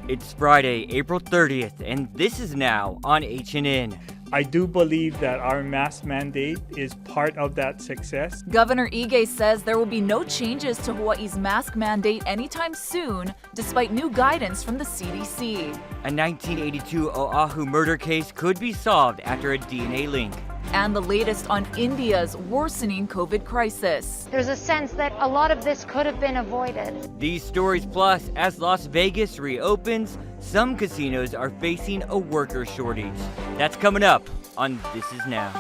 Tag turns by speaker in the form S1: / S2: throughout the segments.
S1: It's Friday, April 30th, and this is now on HNN.
S2: I do believe that our mask mandate is part of that success.
S3: Governor Ige says there will be no changes to Hawaii's mask mandate anytime soon, despite new guidance from the CDC.
S1: A 1982 Oahu murder case could be solved after a DNA link.
S3: And the latest on India's worsening COVID crisis.
S4: There's a sense that a lot of this could have been avoided.
S1: These stories plus, as Las Vegas reopens, some casinos are facing a worker shortage. That's coming up on This Is Now.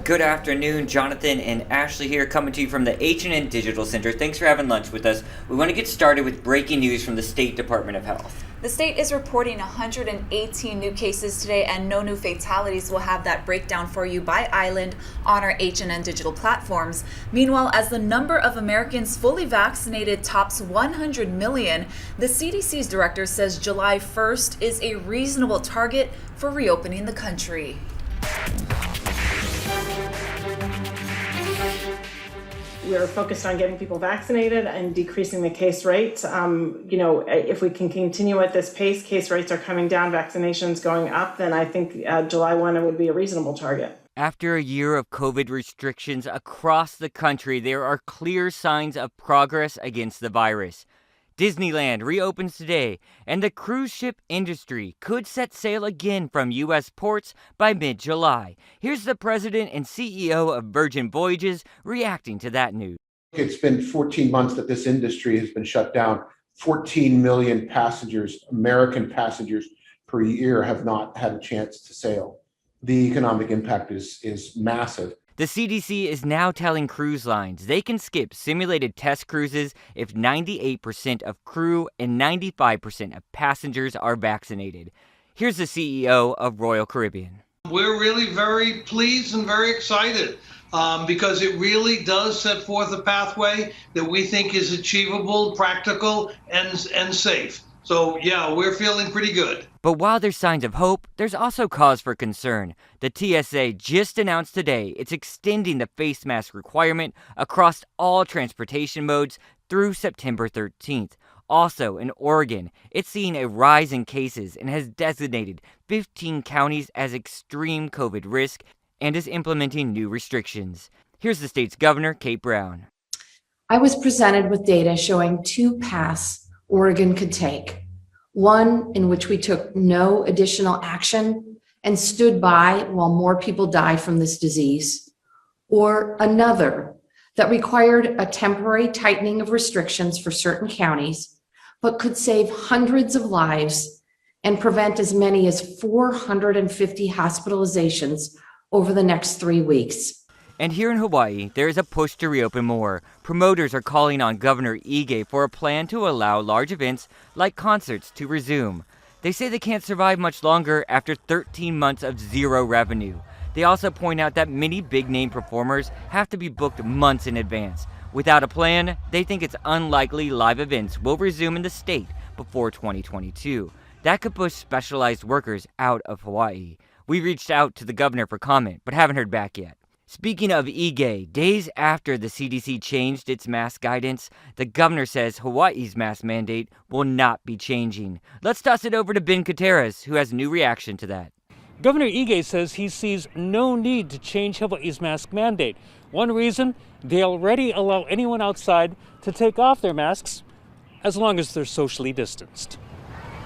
S1: Good afternoon, Jonathan and Ashley here, coming to you from the H&N Digital Center. Thanks for having lunch with us. We want to get started with breaking news from the State Department of Health.
S3: The state is reporting 118 new cases today and no new fatalities. We'll have that breakdown for you by island on our H&N digital platforms. Meanwhile, as the number of Americans fully vaccinated tops 100 million, the CDC's director says July 1st is a reasonable target for reopening the country.
S5: We're focused on getting people vaccinated and decreasing the case rates. If we can continue at this pace, case rates are coming down, vaccinations going up, then I think July 1 would be a reasonable target.
S1: After a year of COVID restrictions across the country, there are clear signs of progress against the virus. Disneyland reopens today, and the cruise ship industry could set sail again from U.S. ports by mid-July. Here's the president and CEO of Virgin Voyages reacting to that news.
S6: It's been 14 months that this industry has been shut down. 14 million passengers, American passengers per year, have not had a chance to sail. The economic impact is massive.
S1: The CDC is now telling cruise lines they can skip simulated test cruises if 98% of crew and 95% of passengers are vaccinated. Here's the CEO of Royal Caribbean.
S7: We're really very pleased and very excited because it really does set forth a pathway that we think is achievable, practical, and safe. So, yeah, we're feeling pretty good.
S1: But while there's signs of hope, there's also cause for concern. The TSA just announced today it's extending the face mask requirement across all transportation modes through September 13th. Also, in Oregon, it's seeing a rise in cases and has designated 15 counties as extreme COVID risk and is implementing new restrictions. Here's the state's governor, Kate Brown.
S8: I was presented with data showing two paths Oregon could take. One in which we took no additional action and stood by while more people died from this disease, or another that required a temporary tightening of restrictions for certain counties, but could save hundreds of lives and prevent as many as 450 hospitalizations over the next 3 weeks.
S1: And here in Hawaii, there is a push to reopen more. Promoters are calling on Governor Ige for a plan to allow large events like concerts to resume. They say they can't survive much longer after 13 months of zero revenue. They also point out that many big-name performers have to be booked months in advance. Without a plan, they think it's unlikely live events will resume in the state before 2022. That could push specialized workers out of Hawaii. We reached out to the governor for comment, but haven't heard back yet. Speaking of Ige, days after the CDC changed its mask guidance, the governor says Hawaii's mask mandate will not be changing. Let's toss it over to Ben Kateras, who has a new reaction to that.
S9: Governor Ige says he sees no need to change Hawaii's mask mandate. One reason, they already allow anyone outside to take off their masks as long as they're socially distanced.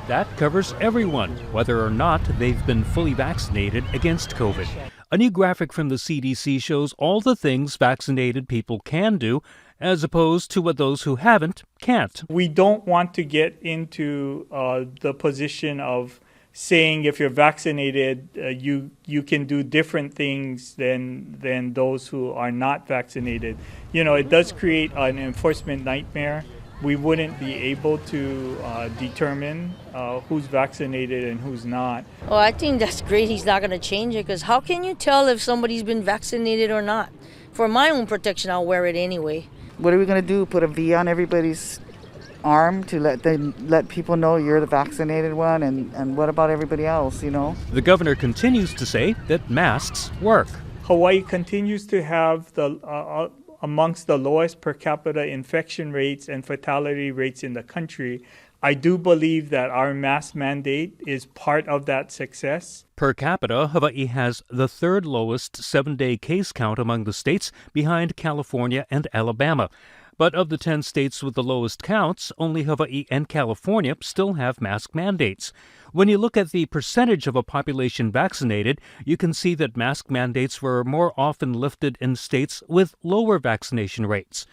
S10: That covers everyone, whether or not they've been fully vaccinated against COVID. A new graphic from the CDC shows all the things vaccinated people can do, as opposed to what those who haven't can't.
S2: We don't want to get into the position of saying if you're vaccinated, you can do different things than those who are not vaccinated. You know, it does create an enforcement nightmare. We wouldn't be able to determine who's vaccinated and who's not.
S11: Well, I think that's great he's not going to change it, because how can you tell if somebody's been vaccinated or not? For my own protection, I'll wear it anyway.
S12: What are we going to do, put a V on everybody's arm to let people know you're the vaccinated one, and what about everybody else, you know?
S10: The governor continues to say that masks work.
S2: Hawaii continues to have amongst the lowest per capita infection rates and fatality rates in the country. I do believe that our mask mandate is part of that success.
S10: Per capita, Hawaii has the third lowest 7-day case count among the states, behind California and Alabama. But of the 10 states with the lowest counts, only Hawaii and California still have mask mandates. When you look at the percentage of a population vaccinated, you can see that mask mandates were more often lifted in states with lower vaccination rates.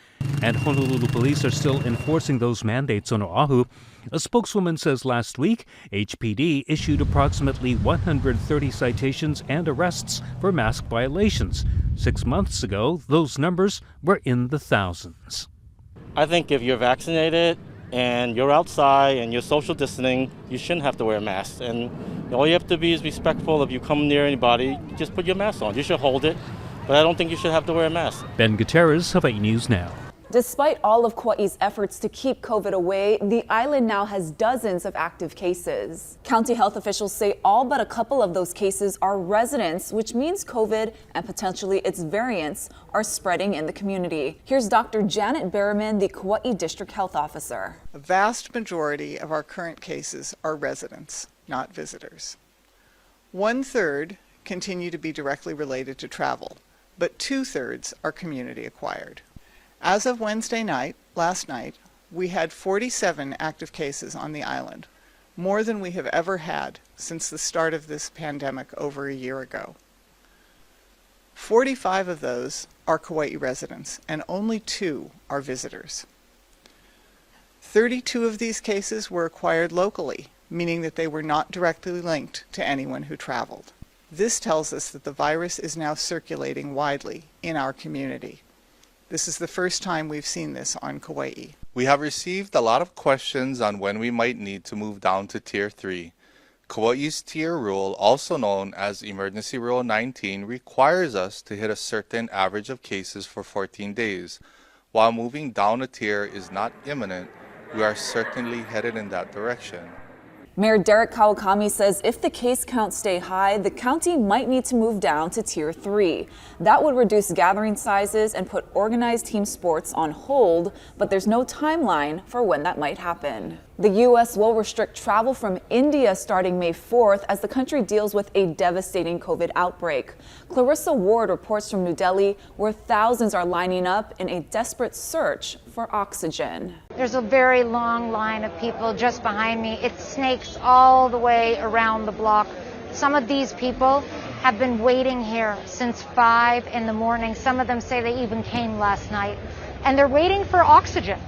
S10: And Honolulu police are still enforcing those mandates on Oahu. A spokeswoman says last week, HPD issued approximately 130 citations and arrests for mask violations. 6 months ago, those numbers were in the thousands.
S13: I think if you're vaccinated and you're outside and you're social distancing, you shouldn't have to wear a mask. And all you have to be is respectful. If you come near anybody, just put your mask on. You should hold it, but I don't think you should have to wear a mask.
S10: Ben Gutierrez, Hawaii News Now.
S14: Despite all of Kauai's efforts to keep COVID away, the island now has dozens of active cases. County health officials say all but a couple of those cases are residents, which means COVID and potentially its variants are spreading in the community. Here's Dr. Janet Berriman, the Kauai District Health Officer.
S15: A vast majority of our current cases are residents, not visitors. 1/3 continue to be directly related to travel, but 2/3 are community acquired. As of Wednesday night, last night, we had 47 active cases on the island, more than we have ever had since the start of this pandemic over a year ago. 45 of those are Kauai residents, and only 2 are visitors. 32 of these cases were acquired locally, meaning that they were not directly linked to anyone who traveled. This tells us that the virus is now circulating widely in our community. This is the first time we've seen this on Kauai.
S16: We have received a lot of questions on when we might need to move down to Tier 3. Kauai's tier rule, also known as Emergency Rule 19, requires us to hit a certain average of cases for 14 days. While moving down a tier is not imminent, we are certainly headed in that direction.
S14: Mayor Derek Kawakami says if the case counts stay high, the county might need to move down to Tier 3. That would reduce gathering sizes and put organized team sports on hold, but there's no timeline for when that might happen. The U.S. will restrict travel from India starting May 4th as the country deals with a devastating COVID outbreak. Clarissa Ward reports from New Delhi, where thousands are lining up in a desperate search for oxygen.
S4: There's a very long line of people just behind me. It snakes all the way around the block. Some of these people have been waiting here since 5 in the morning. Some of them say they even came last night, and they're waiting for oxygen.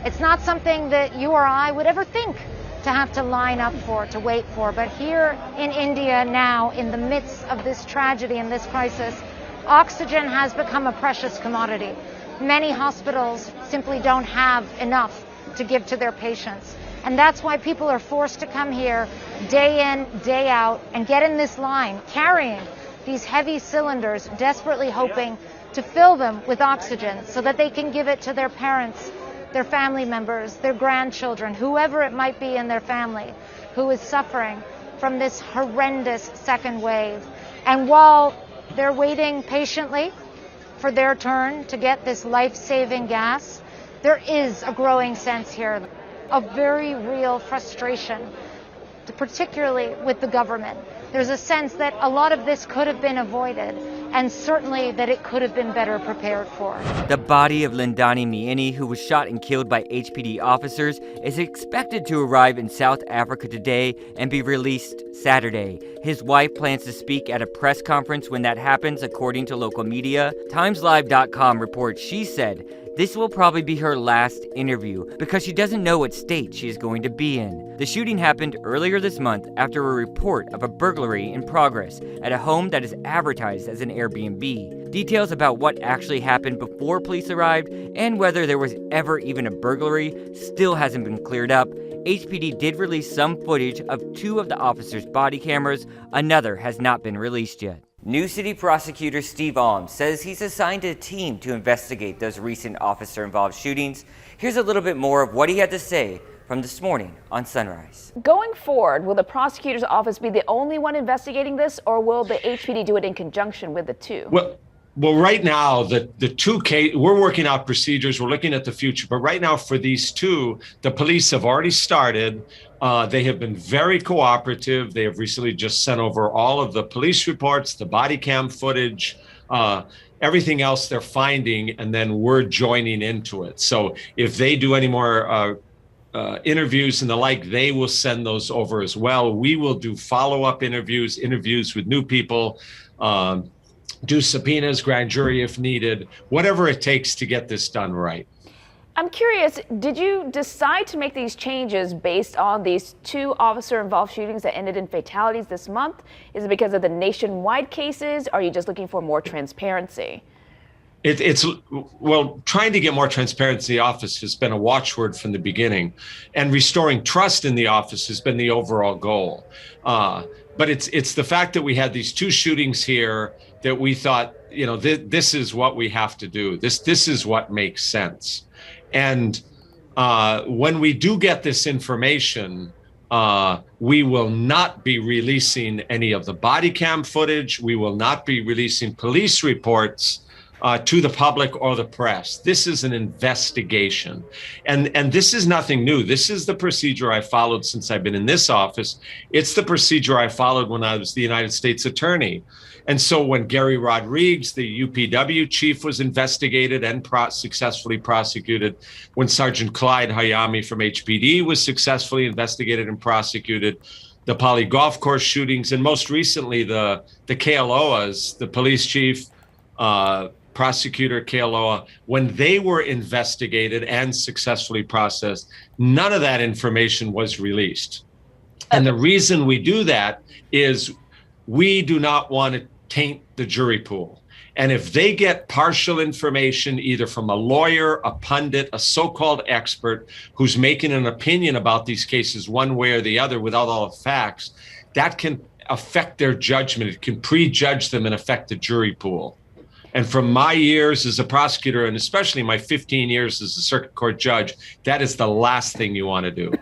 S4: It's not something that you or I would ever think to have to line up for, to wait for. But here in India now, in the midst of this tragedy and this crisis, oxygen has become a precious commodity. Many hospitals simply don't have enough to give to their patients. And that's why people are forced to come here day in, day out, and get in this line, carrying these heavy cylinders, desperately hoping to fill them with oxygen so that they can give it to their parents, their family members, their grandchildren, whoever it might be in their family who is suffering from this horrendous second wave. And while they're waiting patiently for their turn to get this life-saving gas, there is a growing sense here of very real frustration, particularly with the government. There's a sense that a lot of this could have been avoided, and certainly that it could have been better prepared for.
S1: The body of Lindani Miini, who was shot and killed by HPD officers, is expected to arrive in South Africa today and be released Saturday. His wife plans to speak at a press conference when that happens, according to local media. TimesLive.com reports she said this will probably be her last interview because she doesn't know what state she is going to be in. The shooting happened earlier this month after a report of a burglary in progress at a home that is advertised as an Airbnb. Details about what actually happened before police arrived and whether there was ever even a burglary still hasn't been cleared up. HPD did release some footage of 2 of the officers' body cameras. Another has not been released yet. New City Prosecutor Steve Alm says he's assigned a team to investigate those recent officer-involved shootings. Here's a little bit more of what he had to say from this morning on Sunrise.
S17: Going forward, will the prosecutor's office be the only one investigating this, or will the HPD do it in conjunction with the two?
S18: Well, right now, the two cases, we're working out procedures, we're looking at the future, but right now for these two, the police have already started. They have been very cooperative. They have recently just sent over all of the police reports, the body cam footage, everything else they're finding, and then we're joining into it. So if they do any more interviews and the like, they will send those over as well. We will do follow-up interviews with new people, do subpoenas, grand jury if needed, whatever it takes to get this done right.
S17: I'm curious, did you decide to make these changes based on these two officer-involved shootings that ended in fatalities this month? Is it because of the nationwide cases? Are you just looking for more transparency? Well,
S18: trying to get more transparency in the office has been a watchword from the beginning, and restoring trust in the office has been the overall goal. But it's the fact that we had these two shootings here that we thought, this is what we have to do. This is what makes sense. And when we do get this information, we will not be releasing any of the body cam footage. We will not be releasing police reports to the public or the press. This is an investigation. And this is nothing new. This is the procedure I followed since I've been in this office. It's the procedure I followed when I was the United States Attorney. And so when Gary Rodriguez, the UPW chief, was investigated and successfully prosecuted, when Sergeant Clyde Hayami from HPD was successfully investigated and prosecuted, the Poly Golf Course shootings, and most recently the KALOHAs, the police chief, prosecutor KALOHA, when they were investigated and successfully processed, none of that information was released. And the reason we do that is we do not want to taint the jury pool. And if they get partial information, either from a lawyer, a pundit, a so-called expert who's making an opinion about these cases one way or the other without all the facts, that can affect their judgment. It can prejudge them and affect the jury pool. And from my years as a prosecutor, and especially my 15 years as a circuit court judge, that is the last thing you want to do.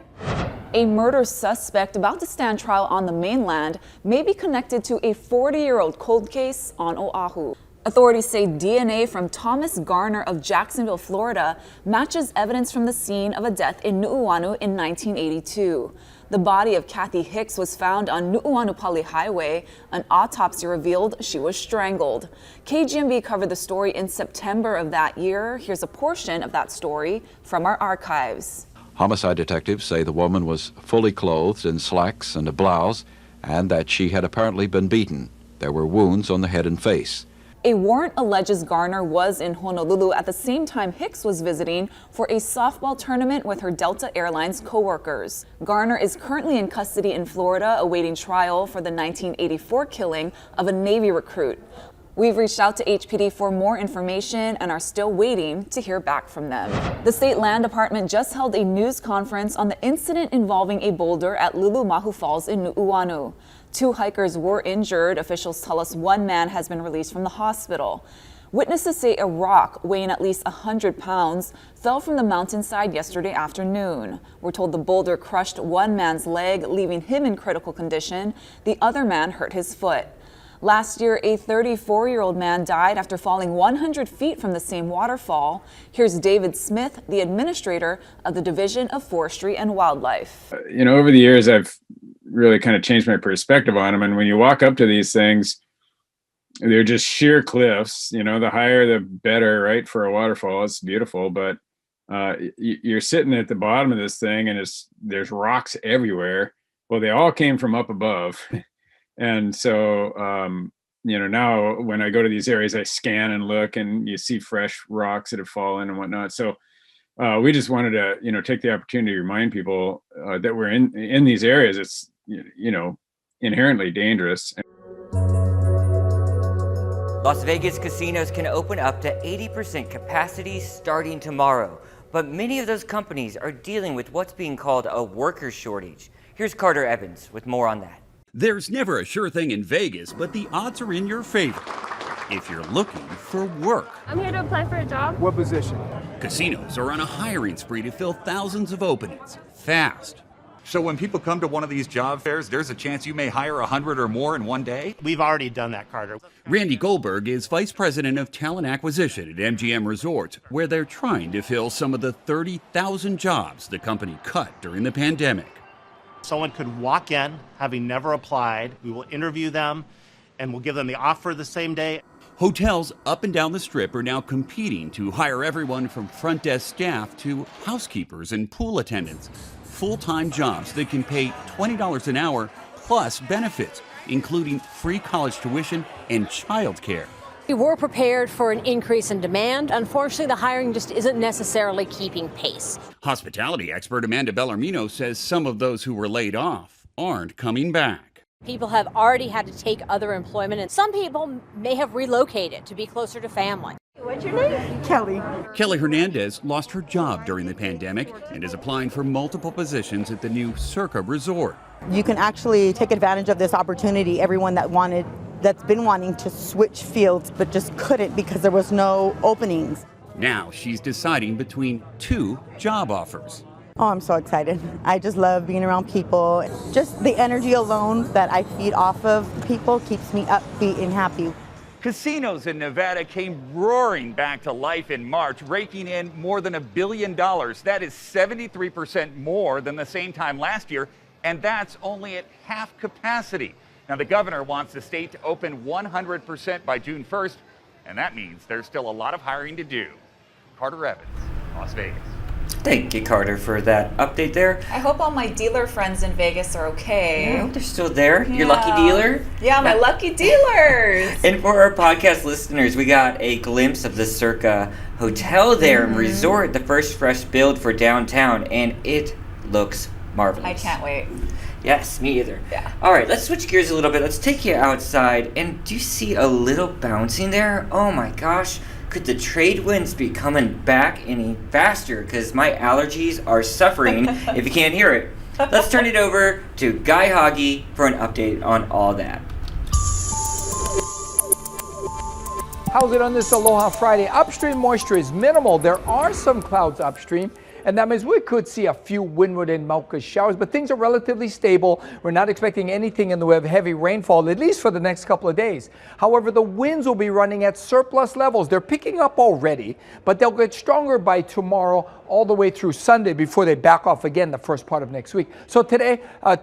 S14: A murder suspect about to stand trial on the mainland may be connected to a 40-year-old cold case on Oahu. Authorities say DNA from Thomas Garner of Jacksonville, Florida, matches evidence from the scene of a death in Nu'uanu in 1982. The body of Kathy Hicks was found on Nu'uanu-Pali Highway. An autopsy revealed she was strangled. KGMB covered the story in September of that year. Here's a portion of that story from our archives.
S19: Homicide detectives say the woman was fully clothed in slacks and a blouse, and that she had apparently been beaten. There were wounds on the head and face.
S14: A warrant alleges Garner was in Honolulu at the same time Hicks was visiting for a softball tournament with her Delta Airlines co-workers. Garner is currently in custody in Florida, awaiting trial for the 1984 killing of a Navy recruit. We've reached out to HPD for more information and are still waiting to hear back from them. The State Land Department just held a news conference on the incident involving a boulder at Lulumahu Falls in Nu'uanu. 2 hikers were injured. Officials tell us 1 man has been released from the hospital. Witnesses say a rock weighing at least 100 pounds fell from the mountainside yesterday afternoon. We're told the boulder crushed 1 man's leg, leaving him in critical condition. The other man hurt his foot. Last year, a 34-year-old man died after falling 100 feet from the same waterfall. Here's David Smith, the administrator of the Division of Forestry and Wildlife.
S20: Over the years, I've really kind of changed my perspective on them. And when you walk up to these things, they're just sheer cliffs. The higher, the better, right? For a waterfall, it's beautiful. But you're sitting at the bottom of this thing, and there's rocks everywhere. Well, they all came from up above. And so, now when I go to these areas, I scan and look, and you see fresh rocks that have fallen and whatnot. So we just wanted to, take the opportunity to remind people that we're in these areas. It's, inherently dangerous.
S1: Las Vegas casinos can open up to 80% capacity starting tomorrow, but many of those companies are dealing with what's being called a worker shortage. Here's Carter Evans with more on that.
S21: There's never a sure thing in Vegas, but the odds are in your favor if you're looking for work.
S22: I'm here to apply for a job.
S23: What position?
S21: Casinos are on a hiring spree to fill thousands of openings fast.
S24: So when people come to one of these job fairs, there's a chance you may hire 100 or more in one day?
S25: We've already done that, Carter.
S21: Randy Goldberg is Vice President of Talent Acquisition at MGM Resorts, where they're trying to fill some of the 30,000 jobs the company cut during the pandemic.
S25: Someone could walk in, having never applied. We will interview them, and we'll give them the offer the same day.
S21: Hotels up and down the Strip are now competing to hire everyone from front desk staff to housekeepers and pool attendants. Full-time jobs that can pay $20 an hour plus benefits, including free college tuition and childcare.
S26: We were prepared for an increase in demand. Unfortunately, the hiring just isn't necessarily keeping pace.
S21: Hospitality expert Amanda Bellarmino says some of those who were laid off aren't coming back.
S26: People have already had to take other employment, and some people may have relocated to be closer to family.
S27: What's your name? Kelly.
S21: Kelly Hernandez lost her job during the pandemic and is applying for multiple positions at the new Circa Resort.
S27: You can actually take advantage of this opportunity. Everyone that's been wanting to switch fields but just couldn't because there was no openings.
S21: Now she's deciding between two job offers.
S27: Oh, I'm so excited. I just love being around people. Just the energy alone that I feed off of people keeps me upbeat and happy.
S24: Casinos in Nevada came roaring back to life in March, raking in more than $1 billion. That is 73% more than the same time last year, and that's only at half capacity. Now, the governor wants the state to open 100% by June 1st, and that means there's still a lot of hiring to do. Carter Evans, Las Vegas.
S1: Thank you, Carter, for that update there.
S3: I hope all my dealer friends in Vegas are okay.
S1: I hope they're still there. Your lucky dealer?
S3: Yeah, my lucky dealers.
S1: And for our podcast listeners, we got a glimpse of the Circa Hotel there and resort, the first fresh build for downtown, and it looks marvelous.
S3: I can't wait.
S1: Yes, me either.
S3: Yeah.
S1: All right, let's switch gears a little bit. Let's take you outside. And do you see a little bouncing there? Oh my gosh. Could the trade winds be coming back any faster? Because my allergies are suffering if you can't hear it. Let's turn it over to Guy Hoggy for an update on all that.
S23: How's it on this Aloha Friday? Upstream moisture is minimal. There are some clouds upstream, and that means we could see a few windward and Mauka showers, but things are relatively stable. We're not expecting anything in the way of heavy rainfall, at least for the next couple of days. However, the winds will be running at surplus levels. They're picking up already, but they'll get stronger by tomorrow all the way through Sunday before they back off again the first part of next week. So today,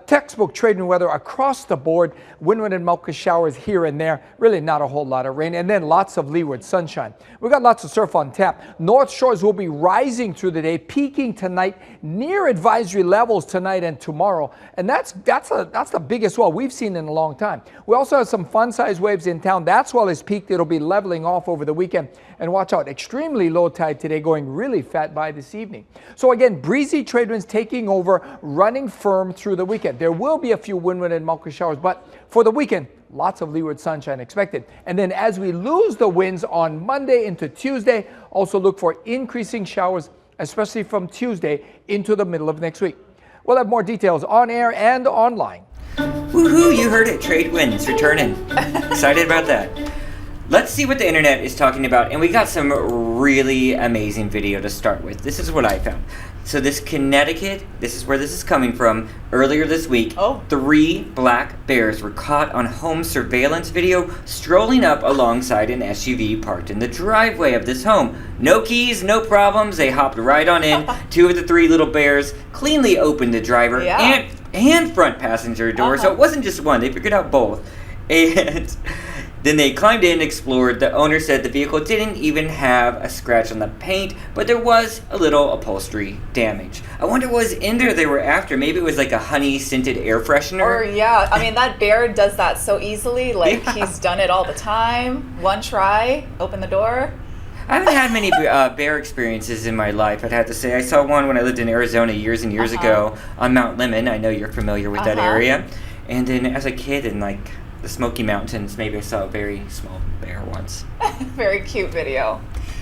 S23: textbook trade and weather across the board, windward and Mauka showers here and there, really not a whole lot of rain, and then lots of leeward sunshine. We've got lots of surf on tap. North shores will be rising through the day, peaking tonight near advisory levels tonight and tomorrow, and that's the biggest swell we've seen in a long time. We also have some fun size waves in town. That swell is peaked. It'll be leveling off over the weekend, and watch out, extremely low tide today, going really fat by this evening. So again, breezy trade winds taking over, running firm through the weekend. There will be a few windward and Mauka showers, but for the weekend, lots of leeward sunshine expected. And then as we lose the winds on Monday into Tuesday, also look for increasing showers, especially from Tuesday into the middle of next week. We'll have more details on air and online.
S1: Woohoo, you heard it, trade winds returning. Excited about that. Let's see what the internet is talking about, and we got some really amazing video to start with. This is what I found. So this Connecticut, this is where this is coming from. Earlier this week, 3 black bears were caught on home surveillance video strolling up alongside an SUV parked in the driveway of this home. No keys, no problems. They hopped right on in. 2 of the 3 little bears cleanly opened the driver and front passenger door. So it wasn't just one. They figured out both. And then they climbed in and explored. The owner said the vehicle didn't even have a scratch on the paint, but there was a little upholstery damage. I wonder what was in there they were after. Maybe it was like a honey-scented air freshener.
S3: Or yeah, I mean, that bear does that so easily. Like, he's done it all the time. One try, open the door.
S1: I haven't had many bear experiences in my life, I'd have to say. I saw one when I lived in Arizona years and years ago on Mount Lemmon. I know you're familiar with that area. And then as a kid in like the Smoky Mountains, maybe I saw a very small bear once.
S3: Very cute video.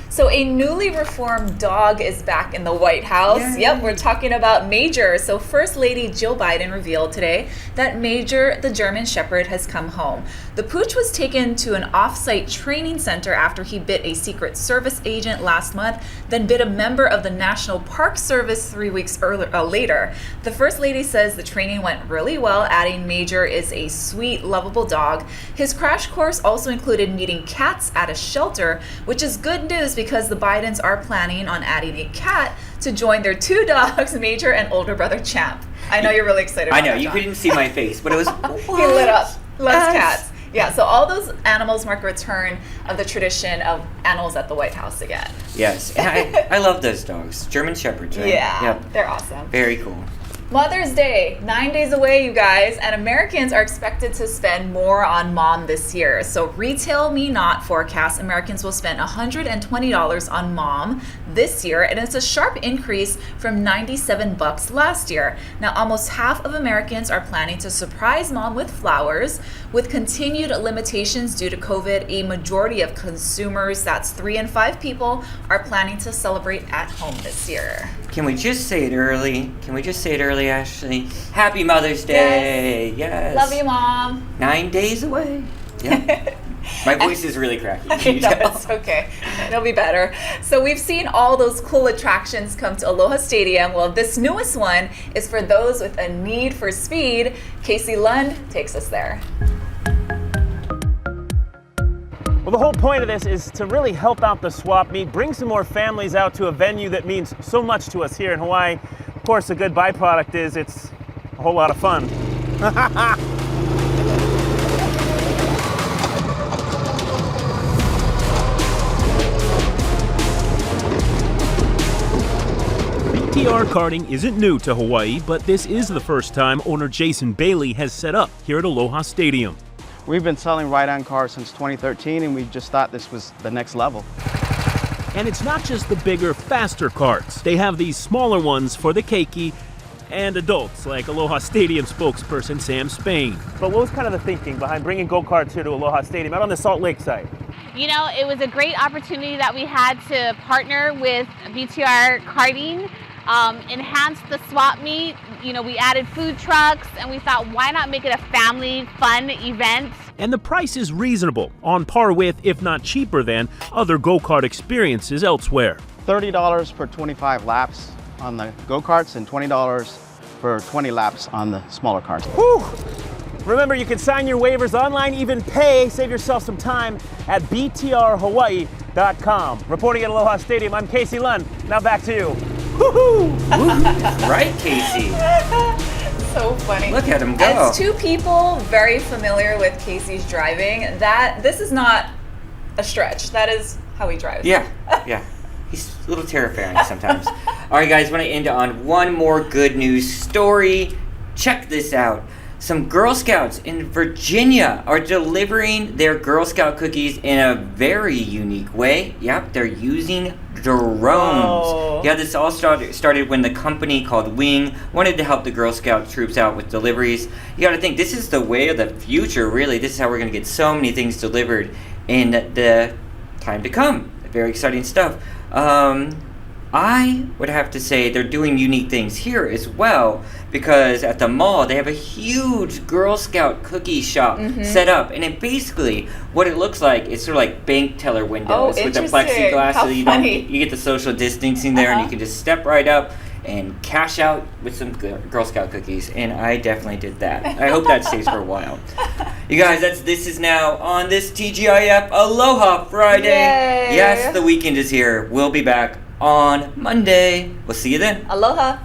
S3: So a newly reformed dog is back in the White House.
S1: Yay.
S3: Yep, we're talking about Major. So First Lady Jill Biden revealed today that Major, the German Shepherd, has come home. The pooch was taken to an off-site training center after he bit a Secret Service agent last month, then bit a member of the National Park Service 3 weeks later. The First Lady says the training went really well, adding Major is a sweet, lovable dog. His crash course also included meeting cats at a shelter, which is good news because the Bidens are planning on adding a cat to join their 2 dogs, Major and older brother Champ. I know you're really excited about
S1: I know,
S3: that,
S1: you
S3: John.
S1: couldn't see my face, but it was...
S3: He lit up. Loves cats. Yeah, so all those animals mark a return of the tradition of animals at the White House again.
S1: Yes, and I love those dogs. German Shepherds, right?
S3: Yeah,
S1: Yep.
S3: they're awesome.
S1: Very cool.
S3: Mother's Day, 9 days away, you guys, and Americans are expected to spend more on mom this year. So Retail Me Not forecasts Americans will spend $120 on mom this year, and it's a sharp increase from $97 last year. Now, almost half of Americans are planning to surprise mom with flowers. With continued limitations due to COVID, a majority of consumers, that's 3 in 5 people, are planning to celebrate at home this year.
S1: Can we just say it early? Ashley? Happy Mother's Day! Yes.
S3: Love you, Mom.
S1: 9 days away. Yeah. My voice is really cracky. Can you tell?
S3: It's okay. It'll be better. So we've seen all those cool attractions come to Aloha Stadium. Well, this newest one is for those with a need for speed. Casey Lund takes us there.
S5: Well, the whole point of this is to really help out the swap meet, bring some more families out to a venue that means so much to us here in Hawaii. Of course, a good byproduct is it's a whole lot of fun.
S6: BTR karting isn't new to Hawaii, but this is the first time owner Jason Bailey has set up here at Aloha Stadium.
S7: We've been selling ride-on cars since 2013, and we just thought this was the next level.
S6: And it's not just the bigger, faster karts. They have these smaller ones for the keiki and adults, like Aloha Stadium spokesperson Sam Spain.
S5: But what was kind of the thinking behind bringing go-karts here to Aloha Stadium, out on the Salt Lake side?
S8: You know, it was a great opportunity that we had to partner with BTR Karting, enhance the swap meet. You know, we added food trucks, and we thought, why not make it a family fun event?
S6: And the price is reasonable, on par with, if not cheaper than, other go-kart experiences elsewhere.
S7: $30 for 25 laps on the go-karts and $20 for 20 laps on the smaller cars.
S5: Whew. Remember, you can sign your waivers online, even pay, save yourself some time at btrhawaii.com. Reporting at Aloha Stadium, I'm Casey Lund. Now back to you. Woohoo!
S1: Right, Casey?
S3: So funny.
S1: Look at him go.
S3: As 2 people very familiar with Casey's driving, this is not a stretch. That is how he drives.
S1: Yeah. He's a little terrifying sometimes. All right, guys, I want to end on one more good news story. Check this out. Some Girl Scouts in Virginia are delivering their Girl Scout cookies in a very unique way. Yep, they're using drones.
S5: Oh.
S1: Yeah, this all started when the company called Wing wanted to help the Girl Scout troops out with deliveries. You got to think, this is the way of the future, really. This is how we're going to get so many things delivered in the time to come. Very exciting stuff. I would have to say they're doing unique things here as well, because at the mall they have a huge Girl Scout cookie shop set up, and it basically what it looks like is sort of like bank teller windows with the plexiglass,
S3: How
S1: so you get the social distancing there, and you can just step right up and cash out with some Girl Scout cookies, and I definitely did that. I hope that stays for a while. You guys, this is now on this TGIF Aloha Friday.
S3: Yay.
S1: Yes, the weekend is here. We'll be back on Monday. We'll see you then.
S3: Aloha.